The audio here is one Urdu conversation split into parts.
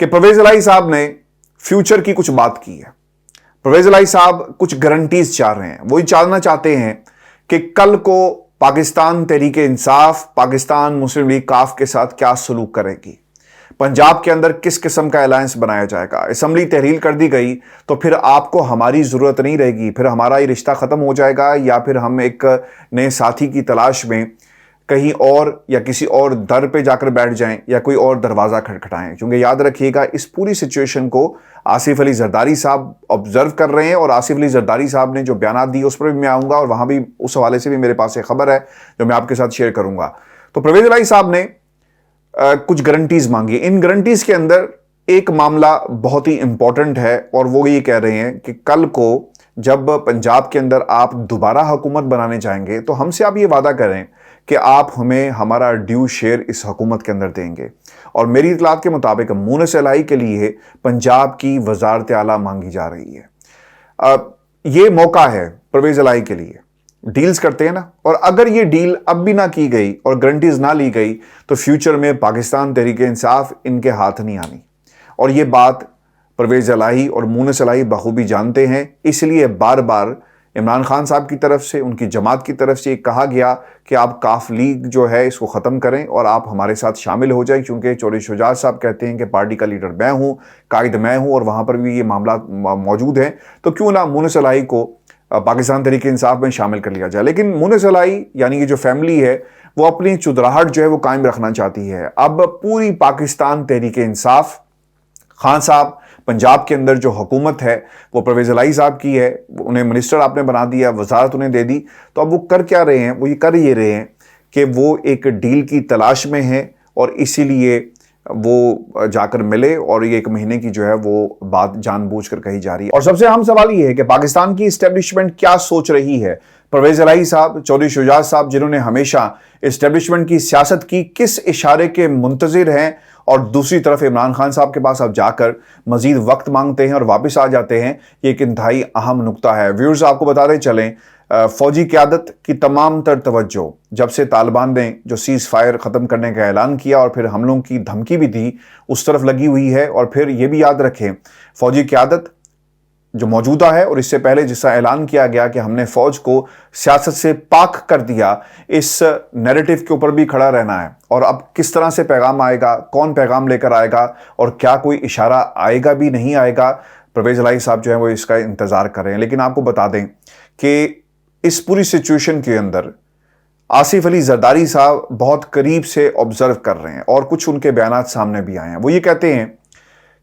کہ پرویز الہی صاحب نے فیوچر کی کچھ بات کی ہے. پرویز الہی صاحب کچھ گارنٹیز چاہ رہے ہیں. وہی جاننا چاہتے ہیں کہ کل کو پاکستان تحریک انصاف پاکستان مسلم لیگ کاف کے ساتھ کیا سلوک کرے گی, پنجاب کے اندر کس قسم کا الائنس بنایا جائے گا. اسمبلی تحلیل کر دی گئی تو پھر آپ کو ہماری ضرورت نہیں رہے گی, پھر ہمارا یہ رشتہ ختم ہو جائے گا, یا پھر ہم ایک نئے ساتھی کی تلاش میں کہیں اور یا کسی اور در پہ جا کر بیٹھ جائیں یا کوئی اور دروازہ کھٹکھٹائیں. کیونکہ یاد رکھیے گا اس پوری سچویشن کو آصف علی زرداری صاحب آبزرو کر رہے ہیں, اور آصف علی زرداری صاحب نے جو بیانات دی اس پر بھی میں آؤں گا, اور وہاں بھی اس حوالے سے بھی میرے پاس ایک خبر ہے جو میں آپ کے ساتھ شیئر کروں گا. تو پرویز الہی صاحب نے کچھ گارنٹیز مانگی. ان گارنٹیز کے اندر ایک معاملہ بہت ہی امپورٹنٹ ہے, اور وہ یہ کہہ رہے ہیں کہ کل کو جب پنجاب کے اندر آپ دوبارہ حکومت بنانے جائیں گے تو ہم سے آپ یہ وعدہ کریں کہ آپ ہمیں ہمارا ڈیو شیئر اس حکومت کے اندر دیں گے. اور میری اطلاعات کے مطابق مونس الہی کے لیے پنجاب کی وزارت اعلیٰ مانگی جا رہی ہے. یہ موقع ہے پرویز الہی کے لیے, ڈیلز کرتے ہیں نا, اور اگر یہ ڈیل اب بھی نہ کی گئی اور گارنٹیز نہ لی گئی تو فیوچر میں پاکستان تحریک انصاف ان کے ہاتھ نہیں آنی. اور یہ بات پرویز الہی اور مونس الہی بخوبی جانتے ہیں, اس لیے بار بار عمران خان صاحب کی طرف سے, ان کی جماعت کی طرف سے یہ کہا گیا کہ آپ کاف لیگ جو ہے اس کو ختم کریں اور آپ ہمارے ساتھ شامل ہو جائیں, کیونکہ چودھری شجاعت صاحب کہتے ہیں کہ پارٹی کا لیڈر میں ہوں, قائد میں ہوں, اور وہاں پر بھی یہ معاملات موجود ہیں, تو کیوں نہ مونس الہی کو پاکستان تحریک انصاف میں شامل کر لیا جائے. لیکن مونس الہی یعنی کہ جو فیملی ہے وہ اپنی چدراہٹ جو ہے وہ قائم رکھنا چاہتی ہے. اب پوری پاکستان تحریک انصاف, خان صاحب پنجاب کے اندر جو حکومت ہے وہ پرویز الہی صاحب کی ہے, انہیں منسٹر آپ نے بنا دیا, وزارت انہیں دے دی, تو اب وہ کر کیا رہے ہیں؟ وہ یہ کر یہ رہے ہیں کہ وہ ایک ڈیل کی تلاش میں ہیں, اور اسی لیے وہ جا کر ملے, اور یہ ایک مہینے کی جو ہے وہ بات جان بوجھ کر کہی جا رہی ہے. اور سب سے اہم سوال یہ ہے کہ پاکستان کی اسٹیبلشمنٹ کیا سوچ رہی ہے. پرویز الہی صاحب, چودھری شجاعت صاحب جنہوں نے ہمیشہ اسٹیبلشمنٹ کی سیاست کی, کس اشارے کے منتظر ہیں, اور دوسری طرف عمران خان صاحب کے پاس اب جا کر مزید وقت مانگتے ہیں اور واپس آ جاتے ہیں. یہ ایک انتہائی اہم نقطہ ہے. ویورز آپ کو بتاتے چلیں, فوجی قیادت کی تمام تر توجہ جب سے طالبان نے جو سیز فائر ختم کرنے کا اعلان کیا اور پھر حملوں کی دھمکی بھی دی اس طرف لگی ہوئی ہے. اور پھر یہ بھی یاد رکھیں فوجی قیادت جو موجودہ ہے اور اس سے پہلے جس کا اعلان کیا گیا کہ ہم نے فوج کو سیاست سے پاک کر دیا, اس نیریٹو کے اوپر بھی کھڑا رہنا ہے. اور اب کس طرح سے پیغام آئے گا, کون پیغام لے کر آئے گا, اور کیا کوئی اشارہ آئے گا بھی نہیں آئے گا, پرویز الہی صاحب جو ہیں وہ اس کا انتظار کر رہے ہیں. لیکن آپ کو بتا دیں کہ اس پوری سچویشن کے اندر آصف علی زرداری صاحب بہت قریب سے آبزرو کر رہے ہیں, اور کچھ ان کے بیانات سامنے بھی آئے ہیں. وہ یہ کہتے ہیں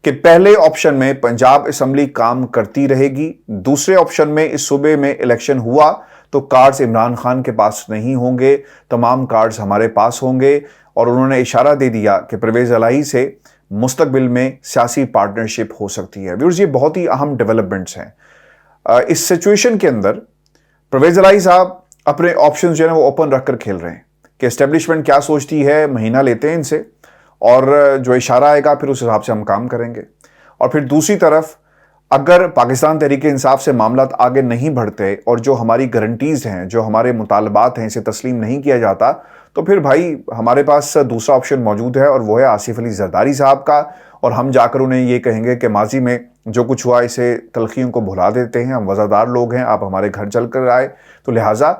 کہ پہلے آپشن میں پنجاب اسمبلی کام کرتی رہے گی, دوسرے آپشن میں اس صوبے میں الیکشن ہوا تو کارڈز عمران خان کے پاس نہیں ہوں گے, تمام کارڈز ہمارے پاس ہوں گے. اور انہوں نے اشارہ دے دیا کہ پرویز الہی سے مستقبل میں سیاسی پارٹنرشپ ہو سکتی ہے. ویورز یہ بہت ہی اہم ڈیولپمنٹس ہیں. اس سچویشن کے اندر پرویز الہی صاحب اپنے آپشنز جو ہیں وہ اوپن رکھ کر کھیل رہے ہیں کہ اسٹیبلشمنٹ کیا سوچتی ہے, مہینہ لیتے ہیں ان سے, اور جو اشارہ آئے گا پھر اس حساب سے ہم کام کریں گے. اور پھر دوسری طرف اگر پاکستان تحریک انصاف سے معاملات آگے نہیں بڑھتے اور جو ہماری گارنٹیز ہیں, جو ہمارے مطالبات ہیں, اسے تسلیم نہیں کیا جاتا, تو پھر بھائی ہمارے پاس دوسرا آپشن موجود ہے, اور وہ ہے آصف علی زرداری صاحب کا. اور ہم جا کر انہیں یہ کہیں گے کہ ماضی میں جو کچھ ہوا اسے تلخیوں کو بھلا دیتے ہیں, ہم وزادار لوگ ہیں, آپ ہمارے گھر چل کر آئے, تو لہٰذا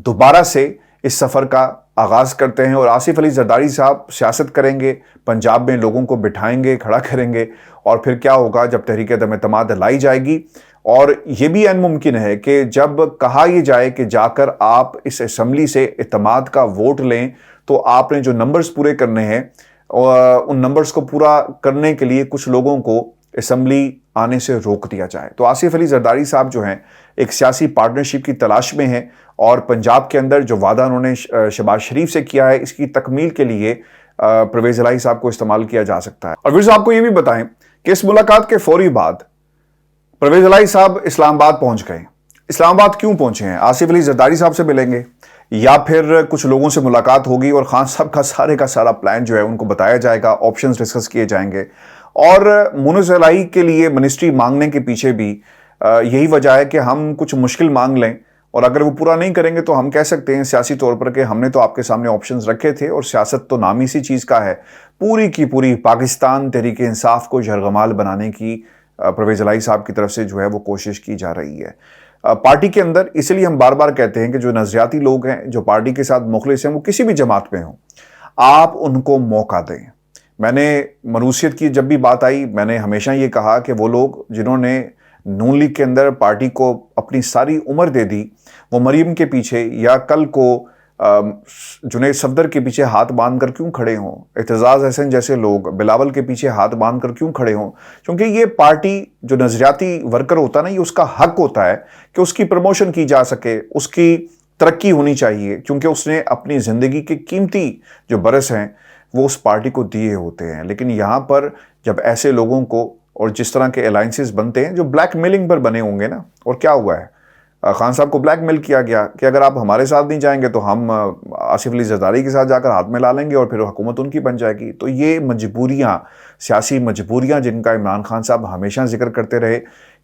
دوبارہ سے اس سفر کا آغاز کرتے ہیں. اور آصف علی زرداری صاحب سیاست کریں گے, پنجاب میں لوگوں کو بٹھائیں گے, کھڑا کریں گے, اور پھر کیا ہوگا جب تحریک عدم اعتماد لائی جائے گی. اور یہ بھی عین ممکن ہے کہ جب کہا یہ جائے کہ جا کر آپ اس اسمبلی سے اعتماد کا ووٹ لیں, تو آپ نے جو نمبرز پورے کرنے ہیں ان نمبرز کو پورا کرنے کے لیے کچھ لوگوں کو اسمبلی آنے سے روک دیا جائے. تو آصف علی زرداری صاحب جو ہیں ایک سیاسی پارٹنرشپ کی تلاش میں ہیں, اور پنجاب کے اندر جو وعدہ انہوں نے شہباز شریف سے کیا ہے اس کی تکمیل کے لیے پرویز الہی صاحب کو استعمال کیا جا سکتا ہے. اور پھر آپ کو یہ بھی بتائیں کہ اس ملاقات کے فوری بعد پرویز الہی صاحب اسلام آباد پہنچ گئے. اسلام آباد کیوں پہنچے ہیں؟ آصف علی زرداری صاحب سے ملیں گے, یا پھر کچھ لوگوں سے ملاقات ہوگی اور خان صاحب کا سارا پلان جو ہے ان کو بتایا جائے گا, آپشنز ڈسکس کیے جائیں گے. اور مونس الہی کے لیے منسٹری مانگنے کے پیچھے بھی یہی وجہ ہے کہ ہم کچھ مشکل مانگ لیں اور اگر وہ پورا نہیں کریں گے تو ہم کہہ سکتے ہیں سیاسی طور پر کہ ہم نے تو آپ کے سامنے آپشنز رکھے تھے، اور سیاست تو نام ہی سی چیز کا ہے، پوری کی پوری پاکستان تحریک انصاف کو یرغمال بنانے کی پرویز الہی صاحب کی طرف سے جو ہے وہ کوشش کی جا رہی ہے پارٹی کے اندر۔ اس لیے ہم بار بار کہتے ہیں کہ جو نظریاتی لوگ ہیں، جو پارٹی کے ساتھ مخلص ہیں، وہ کسی بھی جماعت میں ہوں، آپ ان کو موقع دیں۔ میں نے مروثیت کی جب بھی بات آئی، میں نے ہمیشہ یہ کہا کہ وہ لوگ جنہوں نے نون لیگ کے اندر پارٹی کو اپنی ساری عمر دے دی، وہ مریم کے پیچھے یا کل کو جنید صفدر کے پیچھے ہاتھ باندھ کر کیوں کھڑے ہوں، اعتزاز احسن جیسے لوگ بلاول کے پیچھے ہاتھ باندھ کر کیوں کھڑے ہوں؟ کیونکہ یہ پارٹی جو نظریاتی ورکر ہوتا ہے نا، یہ اس کا حق ہوتا ہے کہ اس کی پروموشن کی جا سکے، اس کی ترقی ہونی چاہیے، کیونکہ اس نے اپنی زندگی کے قیمتی جو برس ہیں وہ اس پارٹی کو دیے ہوتے ہیں۔ لیکن یہاں پر جب ایسے لوگوں کو، اور جس طرح کے الائنسز بنتے ہیں جو بلیک میلنگ پر بنے ہوں گے نا، اور کیا ہوا ہے، خان صاحب کو بلیک میل کیا گیا کہ اگر آپ ہمارے ساتھ نہیں جائیں گے تو ہم آصف علی زرداری کے ساتھ جا کر ہاتھ میں لا لیں گے اور پھر حکومت ان کی بن جائے گی۔ تو یہ مجبوریاں، سیاسی مجبوریاں جن کا عمران خان صاحب ہمیشہ ذکر کرتے رہے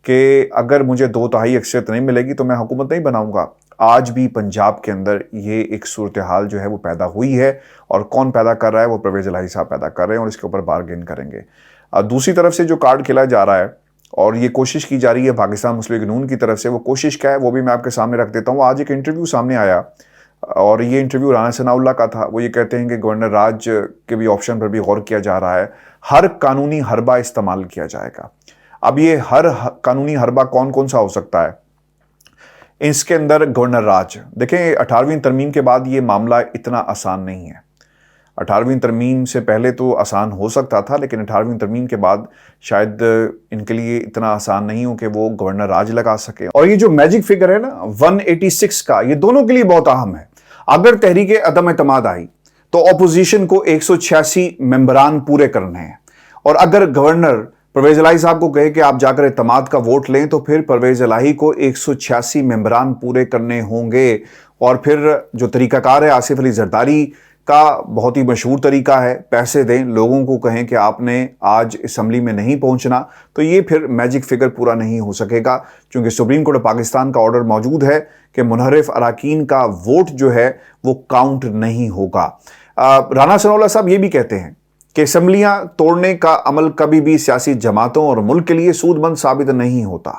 کہ اگر مجھے 2/3 اکثریت نہیں ملے گی تو میں حکومت نہیں بناؤں گا، آج بھی پنجاب کے اندر یہ ایک صورتحال جو ہے وہ پیدا ہوئی ہے، اور کون پیدا کر رہا ہے؟ وہ پرویز الہی صاحب پیدا کر رہے ہیں، اور اس کے اوپر بارگین کریں گے۔ دوسری طرف سے جو کارڈ کھیلا جا رہا ہے اور یہ کوشش کی جا رہی ہے پاکستان مسلم لیگ نون کی طرف سے، وہ کوشش کیا ہے وہ بھی میں آپ کے سامنے رکھ دیتا ہوں۔ آج ایک انٹرویو سامنے آیا، اور یہ انٹرویو رانا ثناءاللہ کا تھا۔ وہ یہ کہتے ہیں کہ گورنر راج کے بھی آپشن پر بھی غور کیا جا رہا ہے، ہر قانونی حربہ استعمال کیا جائے گا۔ اب یہ ہر قانونی حربہ کون کون سا ہو سکتا ہے؟ اس کے اندر گورنر راج، دیکھیں 18ویں ترمیم کے بعد یہ معاملہ اتنا آسان نہیں ہے۔ 18ویں ترمیم سے پہلے تو آسان ہو سکتا تھا، لیکن 18ویں ترمیم کے بعد شاید ان کے لیے اتنا آسان نہیں ہو کہ وہ گورنر راج لگا سکے۔ اور یہ جو میجک فگر ہے نا 186 کا، یہ دونوں کے لیے بہت اہم ہے۔ اگر تحریک عدم اعتماد آئی تو اپوزیشن کو 186 ممبران پورے کرنے ہیں، اور اگر گورنر پرویز الہی صاحب کو کہے کہ آپ جا کر اعتماد کا ووٹ لیں تو پھر پرویز الہی کو 186 ممبران پورے کرنے ہوں گے۔ اور پھر جو طریقہ کار ہے آصف علی زرداری کا، بہت ہی مشہور طریقہ ہے، پیسے دیں، لوگوں کو کہیں کہ آپ نے آج اسمبلی میں نہیں پہنچنا، تو یہ پھر میجک فگر پورا نہیں ہو سکے گا، کیونکہ سپریم کورٹ پاکستان کا آرڈر موجود ہے کہ منحرف اراکین کا ووٹ جو ہے وہ کاؤنٹ نہیں ہوگا۔ رانا ثناءاللہ صاحب یہ بھی کہتے ہیں کہ اسمبلیاں توڑنے کا عمل کبھی بھی سیاسی جماعتوں اور ملک کے لیے سود مند ثابت نہیں ہوتا،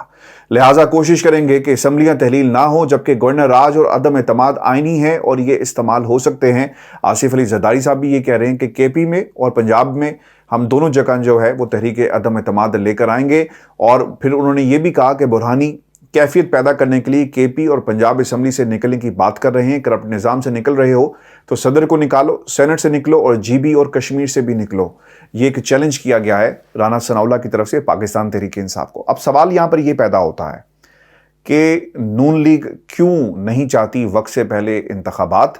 لہٰذا کوشش کریں گے کہ اسمبلیاں تحلیل نہ ہوں، جبکہ گورنر راج اور عدم اعتماد آئینی ہے اور یہ استعمال ہو سکتے ہیں۔ آصف علی زرداری صاحب بھی یہ کہہ رہے ہیں کہ کے پی میں اور پنجاب میں ہم دونوں جگہ جو ہے وہ تحریک عدم اعتماد لے کر آئیں گے۔ اور پھر انہوں نے یہ بھی کہا کہ برہانی کیفیت پیدا کرنے کے لیے کے پی اور پنجاب اسمبلی سے نکلنے کی بات کر رہے ہیں۔ کرپٹ نظام سے نکل رہے ہو تو صدر کو نکالو، سینٹ سے نکلو، اور جی بی اور کشمیر سے بھی نکلو۔ یہ ایک چیلنج کیا گیا ہے رانا ثناءاللہ کی طرف سے پاکستان تحریک انصاف کو۔ اب سوال یہاں پر یہ پیدا ہوتا ہے کہ نون لیگ کیوں نہیں چاہتی وقت سے پہلے انتخابات؟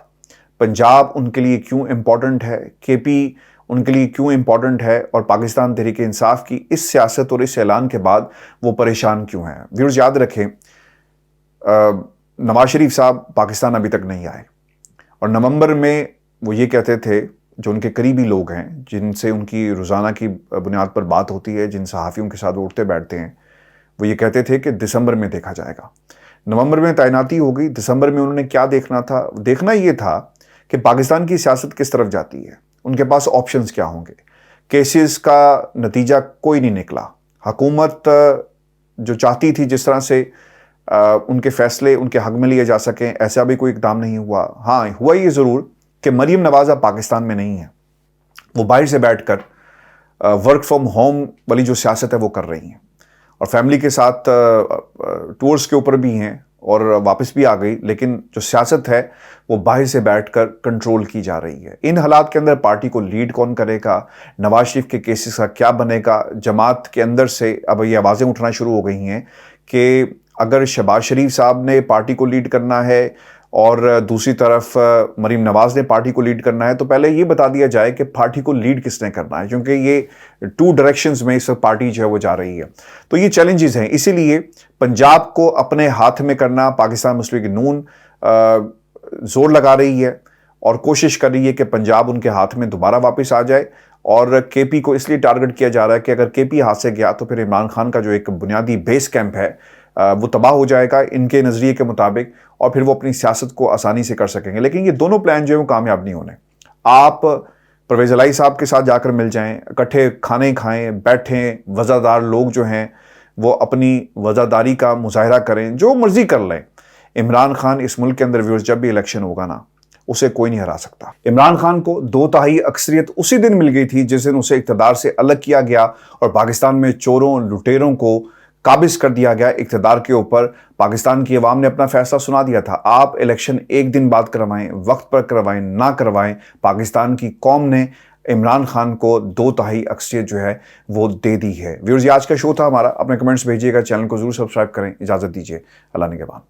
پنجاب ان کے لیے کیوں امپورٹنٹ ہے؟ کے پی ان کے لیے کیوں امپورٹنٹ ہے؟ اور پاکستان تحریک انصاف کی اس سیاست اور اس اعلان کے بعد وہ پریشان کیوں ہیں؟ ویورز یاد رکھیں، نواز شریف صاحب پاکستان ابھی تک نہیں آئے، اور نومبر میں وہ یہ کہتے تھے، جو ان کے قریبی لوگ ہیں جن سے ان کی روزانہ کی بنیاد پر بات ہوتی ہے، جن صحافیوں کے ساتھ اٹھتے بیٹھتے ہیں، وہ یہ کہتے تھے کہ دسمبر میں دیکھا جائے گا۔ نومبر میں تعیناتی ہو گئی، دسمبر میں انہوں نے کیا دیکھنا تھا؟ دیکھنا یہ تھا کہ پاکستان کی سیاست کس طرف جاتی ہے، ان کے پاس آپشنز کیا ہوں گے۔ کیسز کا نتیجہ کوئی نہیں نکلا، حکومت جو چاہتی تھی جس طرح سے ان کے فیصلے ان کے حق میں لیے جا سکیں، ایسا بھی کوئی اقدام نہیں ہوا۔ ہاں ہوا یہ ضرور کہ مریم نواز اب پاکستان میں نہیں ہے، وہ باہر سے بیٹھ کر ورک فرام ہوم والی جو سیاست ہے وہ کر رہی ہیں، اور فیملی کے ساتھ ٹورز کے اوپر بھی ہیں اور واپس بھی آ گئی، لیکن جو سیاست ہے وہ باہر سے بیٹھ کر کنٹرول کی جا رہی ہے۔ ان حالات کے اندر پارٹی کو لیڈ کون کرے گا؟ نواز شریف کے کیسز کا کیا بنے گا؟ جماعت کے اندر سے اب یہ آوازیں اٹھنا شروع ہو گئی ہیں کہ اگر شہباز شریف صاحب نے پارٹی کو لیڈ کرنا ہے اور دوسری طرف مریم نواز نے پارٹی کو لیڈ کرنا ہے، تو پہلے یہ بتا دیا جائے کہ پارٹی کو لیڈ کس نے کرنا ہے، کیونکہ یہ 2 ڈائریکشنز میں اس وقت پارٹی جو ہے وہ جا رہی ہے۔ تو یہ چیلنجز ہیں، اسی لیے پنجاب کو اپنے ہاتھ میں کرنا پاکستان مسلم لیگ نون زور لگا رہی ہے اور کوشش کر رہی ہے کہ پنجاب ان کے ہاتھ میں دوبارہ واپس آ جائے، اور کے پی کو اس لیے ٹارگٹ کیا جا رہا ہے کہ اگر کے پی ہاتھ سے گیا تو پھر عمران خان کا جو ایک بنیادی بیس کیمپ ہے وہ تباہ ہو جائے گا ان کے نظریے کے مطابق، اور پھر وہ اپنی سیاست کو آسانی سے کر سکیں گے. لیکن یہ دونوں پلان جو ہیں وہ کامیاب نہیں ہونے. آپ پرویز الہی صاحب کے ساتھ جا کر مل جائیں، اکٹھے کھانے کھائیں، بیٹھیں، وزادار لوگ جو ہیں وہ اپنی وزاداری کا مظاہرہ کریں، جو مرضی کر لیں. عمران خان اس ملک کے اندر ویورز جب بھی الیکشن ہوگا نا، اسے کوئی نہیں ہرا سکتا. عمران خان کو 2/3 اکثریت اسی دن مل گئی تھی جس دن اسے اقتدار سے الگ کیا گیا اور پاکستان میں چوروں لٹیروں کو قابض کر دیا گیا اقتدار کے اوپر. پاکستان کی عوام نے اپنا فیصلہ سنا دیا تھا. آپ الیکشن ایک دن بعد کروائیں، وقت پر کروائیں، نہ کروائیں، پاکستان کی قوم نے عمران خان کو 2/3 اکثریت جو ہے وہ دے دی ہے. ویورز یہ آج کا شو تھا ہمارا. اپنے کمنٹس بھیجیے گا، چینل کو ضرور سبسکرائب کریں. اجازت دیجیے، اللہ نگہبان.